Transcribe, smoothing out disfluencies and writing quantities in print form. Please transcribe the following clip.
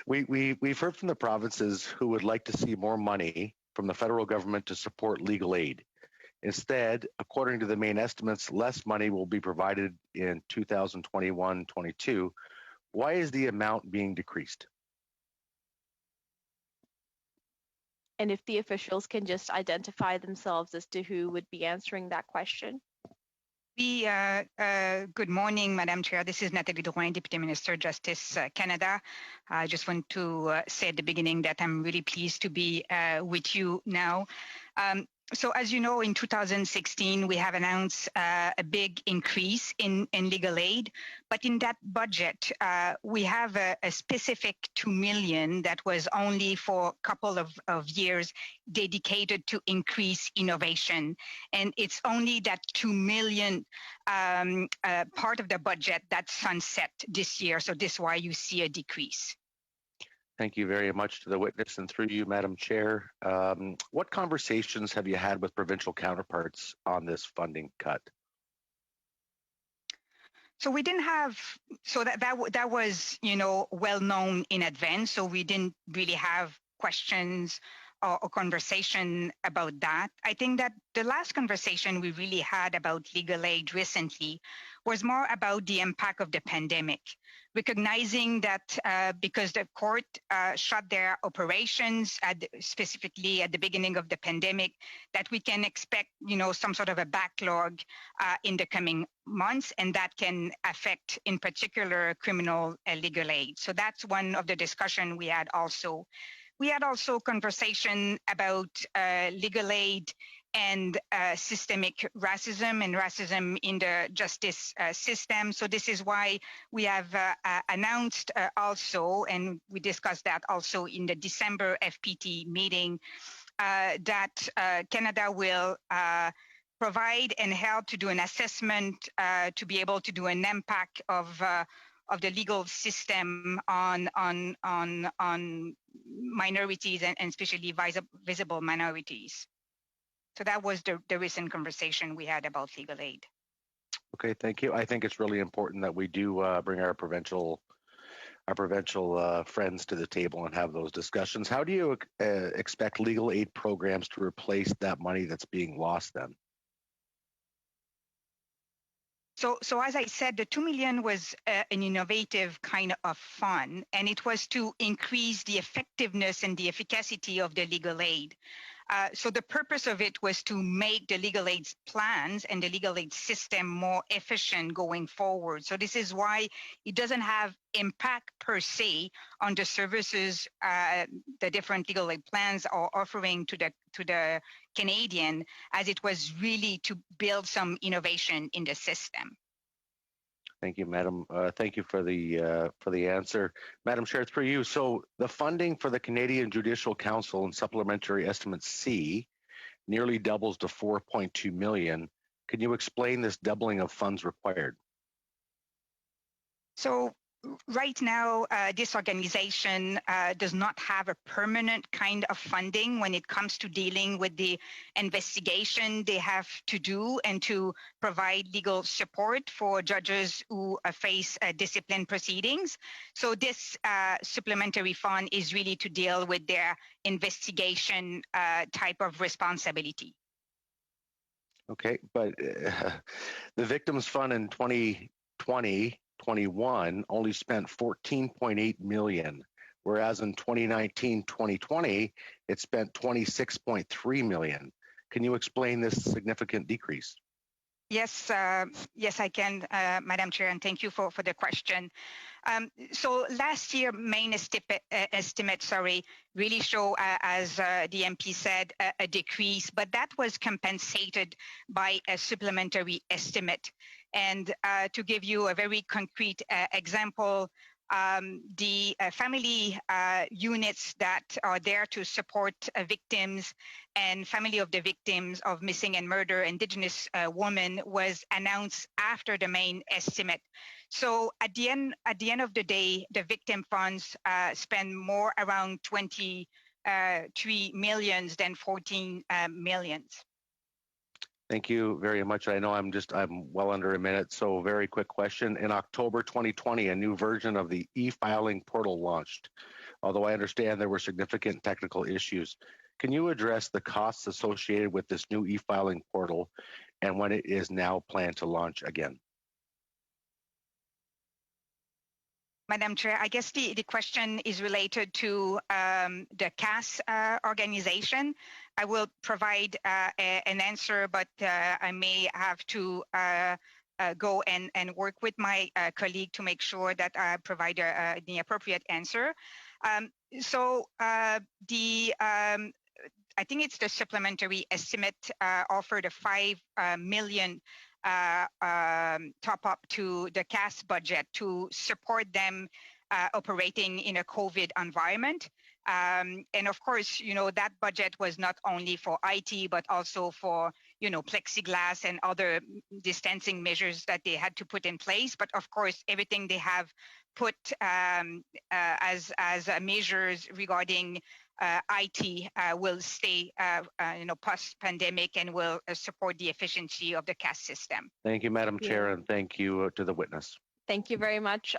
We've heard from the provinces who would like to see more money from the federal government to support legal aid. Instead, according to the main estimates, less money will be provided in 2021-22. Why is the amount being decreased? And if the officials can just identify themselves as to who would be answering that question. Good morning, Madam Chair. This is Nathalie Drouin, Deputy Minister, Justice Canada. I just want to say at the beginning that I'm really pleased to be with you now. So as you know, in 2016, we have announced a big increase in legal aid. But in that budget, we have a specific $2 million that was only for a couple of years dedicated to increase innovation. And it's only that $2 million part of the budget that's sunset this year. So this is why you see a decrease. Thank you very much to the witness, and through you, Madam Chair. What conversations have you had with provincial counterparts on this funding cut? So we didn't have, so that was, well known in advance. So we didn't really have questions or conversation about that. I think that the last conversation we really had about legal aid recently was more about the impact of the pandemic, recognizing that because the court shut their operations specifically at the beginning of the pandemic, that we can expect, some sort of a backlog in the coming months, and that can affect, in particular, criminal legal aid. So that's one of the discussion we had also. We had also conversation about legal aid and systemic racism and racism in the justice system. So this is why we have announced also, and we discussed that also in the December FPT meeting, that Canada will provide and help to do an assessment to be able to do an impact of the legal system on minorities and especially visible minorities. So that was the recent conversation we had about legal aid. Okay, thank you. I think it's really important that we do bring our provincial friends to the table and have those discussions. How do you expect legal aid programs to replace that money that's being lost then? So as I said, the $2 million was an innovative kind of fund, and it was to increase the effectiveness and the efficacy of the legal aid. So the purpose of it was to make the legal aid plans and the legal aid system more efficient going forward. So this is why it doesn't have impact per se on the services the different legal aid plans are offering to the Canadian, as it was really to build some innovation in the system. Thank you, Madam. Thank you for the answer, Madam Chair. Through you. So the funding for the Canadian Judicial Council in Supplementary Estimate C nearly doubles to $4.2 million. Can you explain this doubling of funds required? So right now, this organization does not have a permanent kind of funding when it comes to dealing with the investigation they have to do and to provide legal support for judges who face discipline proceedings. So this supplementary fund is really to deal with their investigation type of responsibility. Okay, but the Victims Fund in 2020-21 only spent $14.8 million, whereas in 2019-2020 it spent $26.3 million. Can you explain this significant decrease? Yes, yes, I can, Madam Chair, and thank you for the question. So last year, main estimate, really show, as the MP said, a decrease, but that was compensated by a supplementary estimate. And to give you a very concrete example, the family units that are there to support victims and family of the victims of missing and murder Indigenous women was announced after the main estimate. So at the end of the day, the victim funds spend more around 23 millions than 14 millions. Thank you very much. I know I'm well under a minute, so very quick question. In October 2020, a new version of the e-filing portal launched. although I understand there were significant technical issues. Can you address the costs associated with this new e-filing portal and when it is now planned to launch again? Madam Chair, I guess the question is related to the CAS organization. I will provide an answer, but I may have to go and work with my colleague to make sure that I provide the appropriate answer. I think it's the supplementary estimate offered a $5 million top up to the CAS budget to support them operating in a COVID environment. And of course, that budget was not only for IT, but also for, plexiglass and other distancing measures that they had to put in place. But of course, everything they have put as measures regarding IT will stay, post-pandemic and will support the efficiency of the CAS system. Thank you, Madam Chair, and thank you to the witness. Thank you very much.